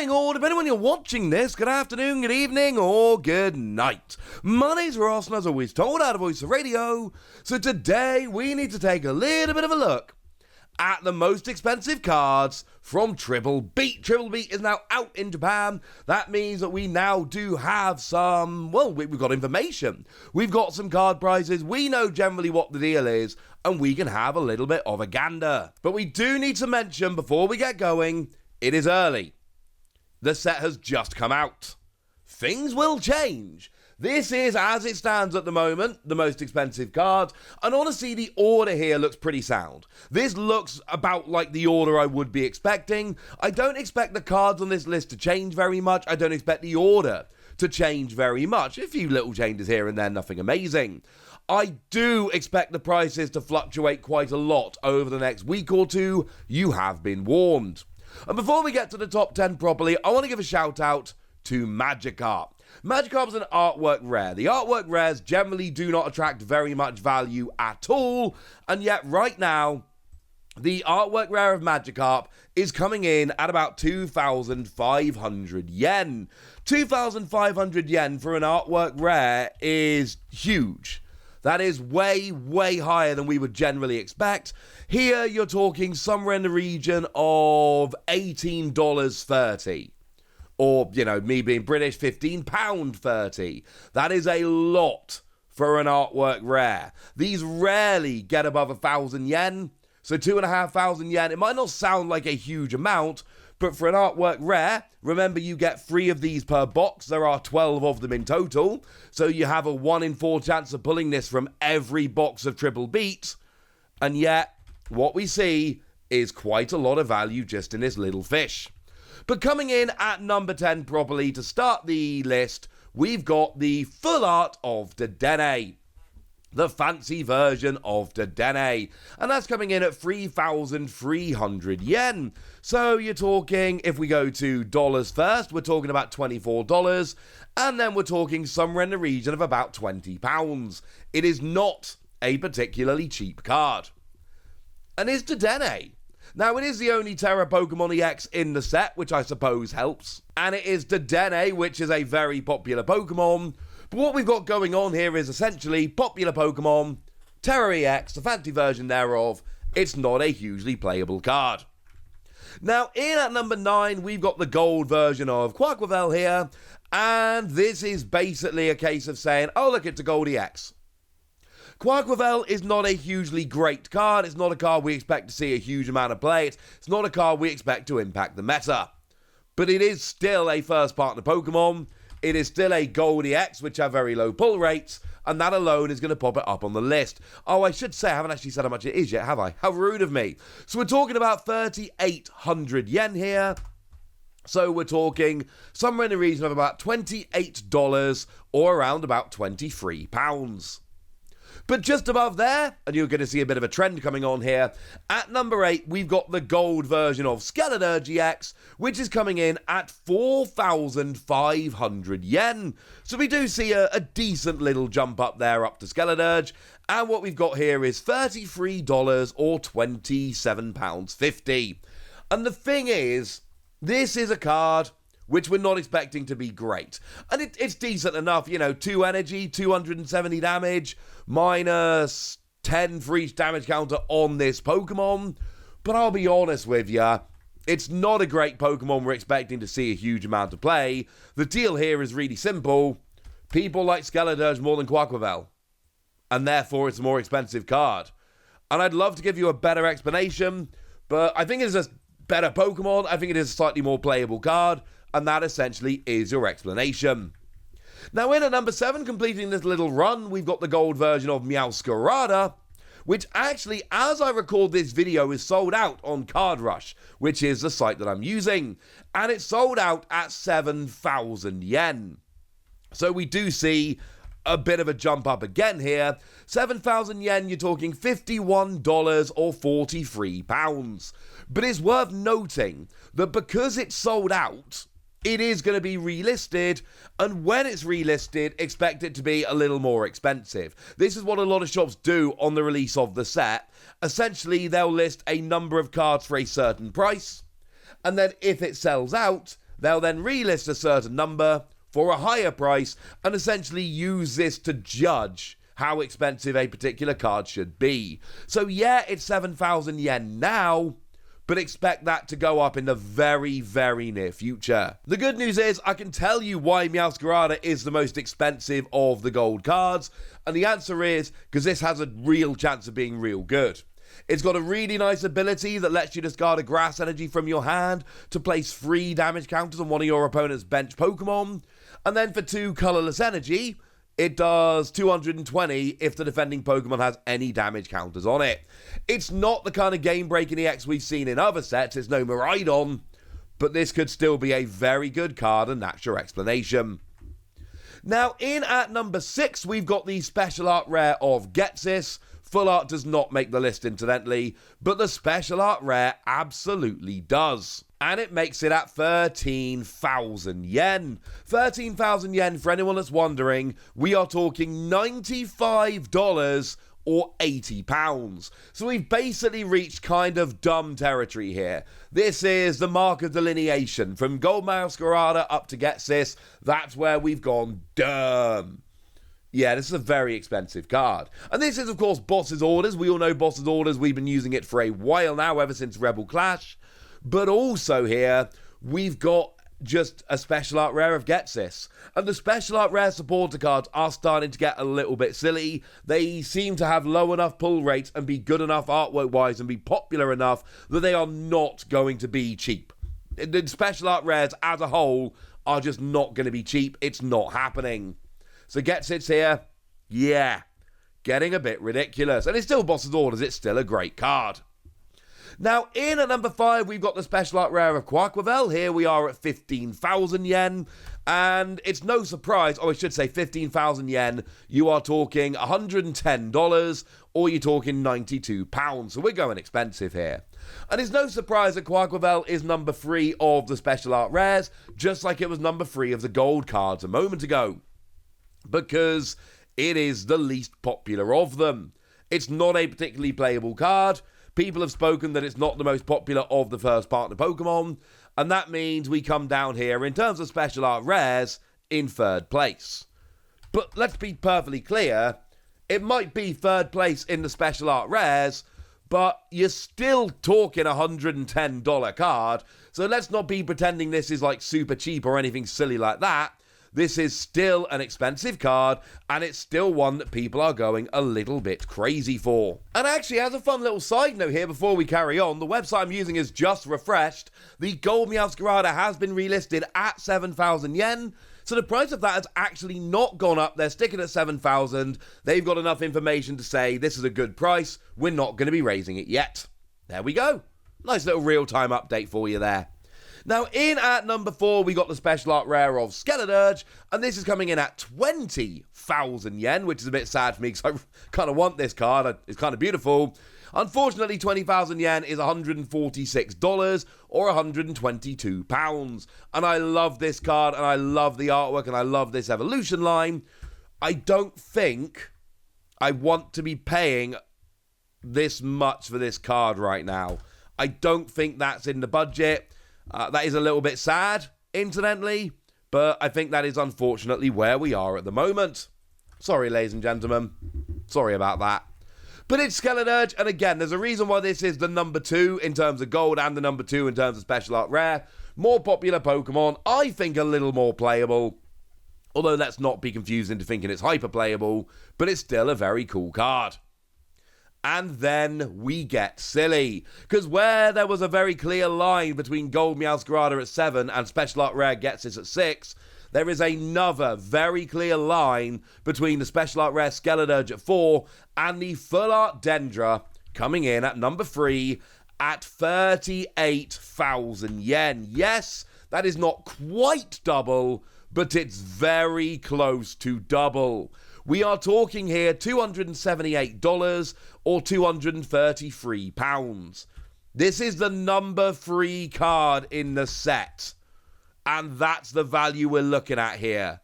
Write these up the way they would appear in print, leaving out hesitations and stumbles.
morning, or depending when you're watching this, good afternoon, good evening, or good night. My name's Ross, and as always told, out of Voice of Radio. So today, we need to take a little bit of a look at the most expensive cards from Triple Beat. Triple Beat is now out in Japan. That means that we now do have some, well, we've got information. We've got some card prices. We know generally what the deal is, and we can have a little bit of a gander. But we do need to mention, before we get going, it is early. The set has just come out. Things will change. This is, as it stands at the moment, the most expensive card. And honestly, the order here looks pretty sound. This looks about like the order I would be expecting. I don't expect the cards on this list to change very much. I don't expect the order to change very much. A few little changes here and there, nothing amazing. I do expect the prices to fluctuate quite a lot over the next week or two. You have been warned. And before we get to the top 10 properly, I want to give a shout out to Magikarp. Magikarp is an artwork rare. The artwork rares generally do not attract very much value at all, and yet right now, the artwork rare of Magikarp is coming in at about 2,500 yen. 2,500 yen for an artwork rare is huge. That is way, way higher than we would generally expect. Here, you're talking somewhere in the region of $18.30. Or, you know, me being British, £15.30. That is a lot for an artwork rare. These rarely get above 1,000 yen. So 2,500 yen, it might not sound like a huge amount, but for an artwork rare, remember you get 3 of these per box. There are 12 of them in total. So you have a 1 in 4 chance of pulling this from every box of Triple Beat. And yet, what we see is quite a lot of value just in this little fish. But coming in at number 10 properly to start the list, we've got the full art of DEDENNE. The fancy version of DEDENNE. And that's coming in at 3,300 yen. So you're talking, if we go to dollars first, we're talking about $24. And then we're talking somewhere in the region of about £20. It is not a particularly cheap card. And is DEDENNE. Now, it is the only Terra Pokemon EX in the set, which I suppose helps. And it is DEDENNE, which is a very popular Pokemon. But what we've got going on here is essentially popular Pokemon, Terra EX, the fancy version thereof. It's not a hugely playable card. Now, in at number 9, we've got the gold version of QUAQUAVEL here. And this is basically a case of saying, oh, look, it's a gold EX. QUAQUAVEL is not a hugely great card. It's not a card we expect to see a huge amount of play. It's not a card we expect to impact the meta. But it is still a first partner Pokemon. It is still a Gold EX, which have very low pull rates, and that alone is going to pop it up on the list. Oh, I should say, I haven't actually said how much it is yet, have I? How rude of me. So we're talking about 3,800 yen here. So we're talking somewhere in the region of about $28 or around about £23. But just above there, and you're going to see a bit of a trend coming on here, at number 8, we've got the gold version of SKELEDIRGE EX, which is coming in at 4,500 yen. So we do see a decent little jump up there, up to SKELEDIRGE, and what we've got here is $33 or £27.50. And the thing is, this is a card which we're not expecting to be great. And it's decent enough, you know, 2 energy, 270 damage, minus 10 for each damage counter on this Pokemon. But I'll be honest with you, it's not a great Pokemon we're expecting to see a huge amount of play. The deal here is really simple. People like SKELEDIRGE more than QUAQUAVEL. And therefore, it's a more expensive card. And I'd love to give you a better explanation, but I think it's a better Pokemon. I think it is a slightly more playable card. And that essentially is your explanation. Now in at number 7, completing this little run, we've got the gold version of Meowscarada, which actually, as I record this video, is sold out on Card Rush, which is the site that I'm using. And it's sold out at 7,000 yen. So we do see a bit of a jump up again here. 7,000 yen, you're talking $51 or £43. But it's worth noting that because it's sold out, it is going to be relisted, and when it's relisted, expect it to be a little more expensive. This is what a lot of shops do on the release of the set. Essentially, they'll list a number of cards for a certain price, and then if it sells out, they'll then relist a certain number for a higher price and essentially use this to judge how expensive a particular card should be. So yeah, it's 7,000 yen now, but expect that to go up in the very, very near future. The good news is I can tell you why Meowscarada is the most expensive of the gold cards, and the answer is because this has a real chance of being real good. It's got a really nice ability that lets you discard a grass energy from your hand to place 3 damage counters on one of your opponent's bench Pokemon, and then for 2 colorless energy, it does 220 if the defending Pokemon has any damage counters on it. It's not the kind of game-breaking EX we've seen in other sets, it's no Miraidon, but this could still be a very good card, and that's your explanation. Now, in at number 6, we've got the special art rare of Ghetsis. Full art does not make the list, incidentally, but the special art rare absolutely does. And it makes it at 13,000 yen. 13,000 yen, for anyone that's wondering, we are talking $95 or £80. So we've basically reached kind of dumb territory here. This is the mark of delineation. From Gold Meowscarada up to Ghetsis, that's where we've gone dumb. Yeah, this is a very expensive card. And this is, of course, Boss's Orders. We all know Boss's Orders. We've been using it for a while now, ever since Rebel Clash. But also here, we've got just a special art rare of Ghetsis. And the special art rare supporter cards are starting to get a little bit silly. They seem to have low enough pull rates and be good enough artwork-wise and be popular enough that they are not going to be cheap. The special art rares as a whole are just not going to be cheap. It's not happening. So Ghetsis here, yeah, getting a bit ridiculous. And it's still Boss's Orders, it's still a great card. Now, in at number 5, we've got the special art rare of QUAQUAVEL. Here we are at 15,000 yen. And it's no surprise, or I should say 15,000 yen, you are talking $110, or you're talking £92. So we're going expensive here. And it's no surprise that QUAQUAVEL is number 3 of the special art rares, just like it was number 3 of the gold cards a moment ago. Because it is the least popular of them. It's not a particularly playable card. People have spoken that it's not the most popular of the first partner Pokemon, and that means we come down here, in terms of special art rares, in 3rd place. But let's be perfectly clear, it might be 3rd place in the special art rares, but you're still talking $110 card, so let's not be pretending this is like super cheap or anything silly like that. This is still an expensive card, and it's still one that people are going a little bit crazy for. And actually, as a fun little side note here before we carry on, the website I'm using is just refreshed. The Gold Meowscarada has been relisted at 7,000 yen, so the price of that has actually not gone up. They're sticking at 7,000. They've got enough information to say this is a good price. We're not going to be raising it yet. There we go. Nice little real-time update for you there. Now, in at number 4, we got the special art rare of SKELEDIRGE, and this is coming in at 20,000 yen, which is a bit sad for me because I kind of want this card. It's kind of beautiful. Unfortunately, 20,000 yen is $146 or £122. And I love this card, and I love the artwork, and I love this evolution line. I don't think I want to be paying this much for this card right now. I don't think that's in the budget. That is a little bit sad, incidentally, but I think that is unfortunately where we are at the moment. Sorry, ladies and gentlemen. Sorry about that. But it's SKELEDIRGE, and again, there's a reason why this is the number 2 in terms of gold and the number 2 in terms of special art rare. More popular Pokemon, I think a little more playable. Although let's not be confused into thinking it's hyper playable, but it's still a very cool card. And then we get silly, because where there was a very clear line between Gold Meowscarada at 7 and Special Art Rare Ghetsis at 6, there is another very clear line between the Special Art Rare SKELEDIRGE at 4 and the Full Art Dendra coming in at number 3 at 38,000 yen. Yes, that is not quite double, but it's very close to double. We are talking here $278 or £233. This is the number 3 card in the set. And that's the value we're looking at here.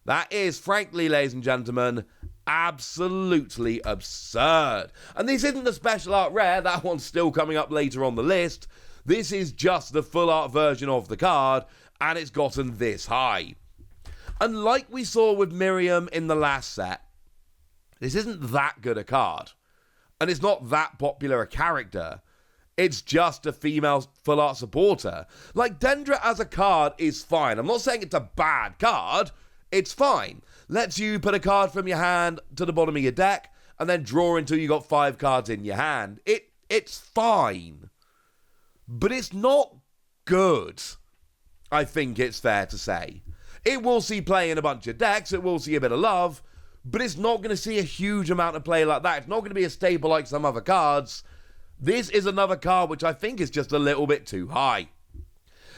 That is, frankly, ladies and gentlemen, absolutely absurd. And this isn't the special art rare. That one's still coming up later on the list. This is just the full art version of the card, and it's gotten this high. And like we saw with Miriam in the last set, this isn't that good a card. And it's not that popular a character. It's just a female full art supporter. Like, Dendra as a card is fine. I'm not saying it's a bad card. It's fine. Lets you put a card from your hand to the bottom of your deck and then draw until you got 5 cards in your hand. It's fine. But it's not good, I think it's fair to say. It will see play in a bunch of decks. It will see a bit of love. But it's not going to see a huge amount of play like that. It's not going to be a staple like some other cards. This is another card which I think is just a little bit too high.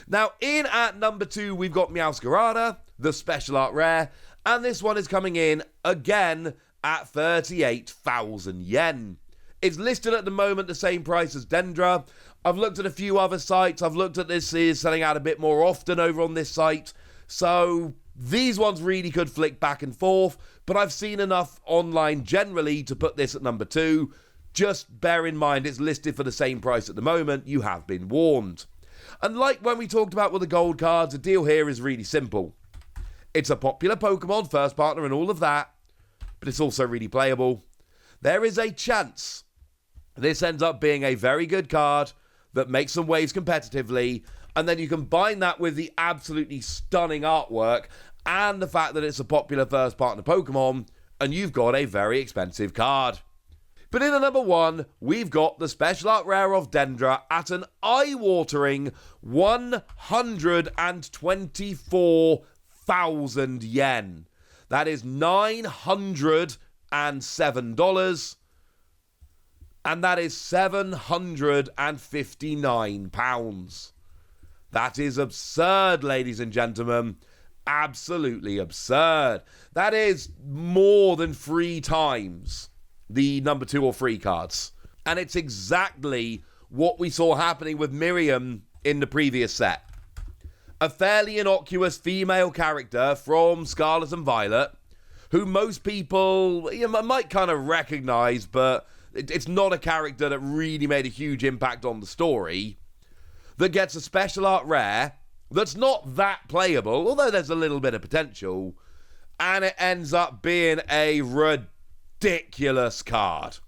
Now, in at number 2, we've got Meowscarada, the special art rare. And this one is coming in, again, at 38,000 yen. It's listed at the moment the same price as Dendra. I've looked at a few other sites. I've looked at this is selling out a bit more often over on this site. So these ones really could flick back and forth, but I've seen enough online generally to put this at number 2. Just bear in mind it's listed for the same price at the moment. You have been warned. And like when we talked about with the gold cards, the deal here is really simple. It's a popular Pokemon, first partner and all of that, but it's also really playable. There is a chance this ends up being a very good card that makes some waves competitively, and then you combine that with the absolutely stunning artwork and the fact that it's a popular first partner Pokemon, and you've got a very expensive card. But in at number 1, we've got the special art rare of Dendra at an eye-watering 124,000 yen. That is $907, and that is £759. That is absurd, ladies and gentlemen. Absolutely absurd. That is more than 3 times the number 2 or 3 cards. And it's exactly what we saw happening with Miriam in the previous set. A fairly innocuous female character from Scarlet and Violet, who most people might kind of recognize, but it's not a character that really made a huge impact on the story, that gets a special art rare that's not that playable, although there's a little bit of potential, and it ends up being a ridiculous card.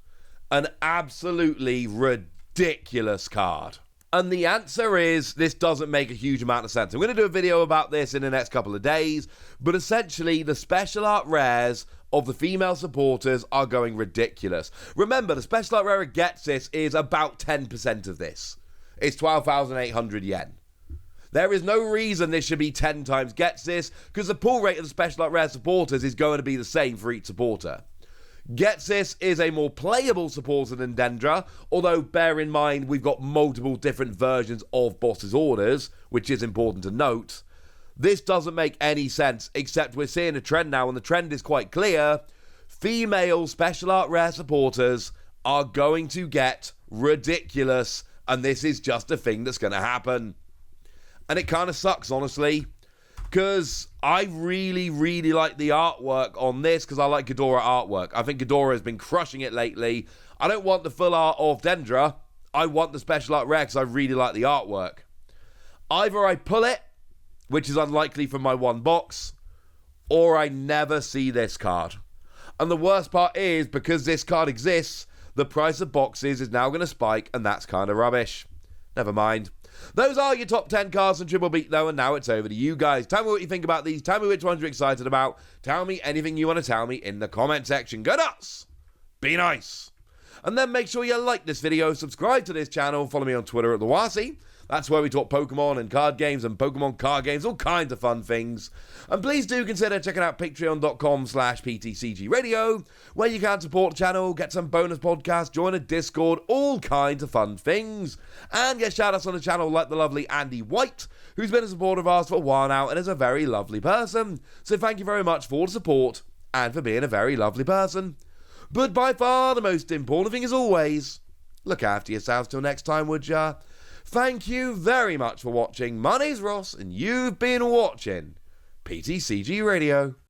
An absolutely ridiculous card. And the answer is, this doesn't make a huge amount of sense. I'm going to do a video about this in the next couple of days, but essentially the special art rares of the female supporters are going ridiculous. Remember, the special art rare of Ghetsis is about 10% of this. It's 12,800 yen. There is no reason this should be 10 times Ghetsis, because the pull rate of the special art rare supporters is going to be the same for each supporter. Ghetsis is a more playable supporter than Dendra, although bear in mind we've got multiple different versions of Boss's Orders, which is important to note. This doesn't make any sense, except we're seeing a trend now, and the trend is quite clear. Female special art rare supporters are going to get ridiculous, and this is just a thing that's going to happen. And it kind of sucks, honestly, because I really, really like the artwork on this, because I like Ghidorah artwork. I think Ghidorah has been crushing it lately. I don't want the full art of Dendra. I want the special art rare because I really like the artwork. Either I pull it, which is unlikely from my one box, or I never see this card. And the worst part is, because this card exists, the price of boxes is now going to spike, and that's kind of rubbish. Never mind. Those are your top 10 cards from Triple Beat, though, and now it's over to you guys. Tell me what you think about these. Tell me which ones you're excited about. Tell me anything you want to tell me in the comment section. Go nuts! Be nice! And then make sure you like this video, subscribe to this channel, follow me on Twitter at TheWasi. That's where we talk Pokemon and card games and Pokemon card games, all kinds of fun things. And please do consider checking out patreon.com/PTCGradio, where you can support the channel, get some bonus podcasts, join a Discord, all kinds of fun things. And get shout-outs on the channel like the lovely Andy White, who's been a supporter of ours for a while now and is a very lovely person. So thank you very much for the support and for being a very lovely person. But by far the most important thing is always, look after yourselves till next time, would ya? Thank you very much for watching. My name's Ross, and you've been watching PTCG Radio.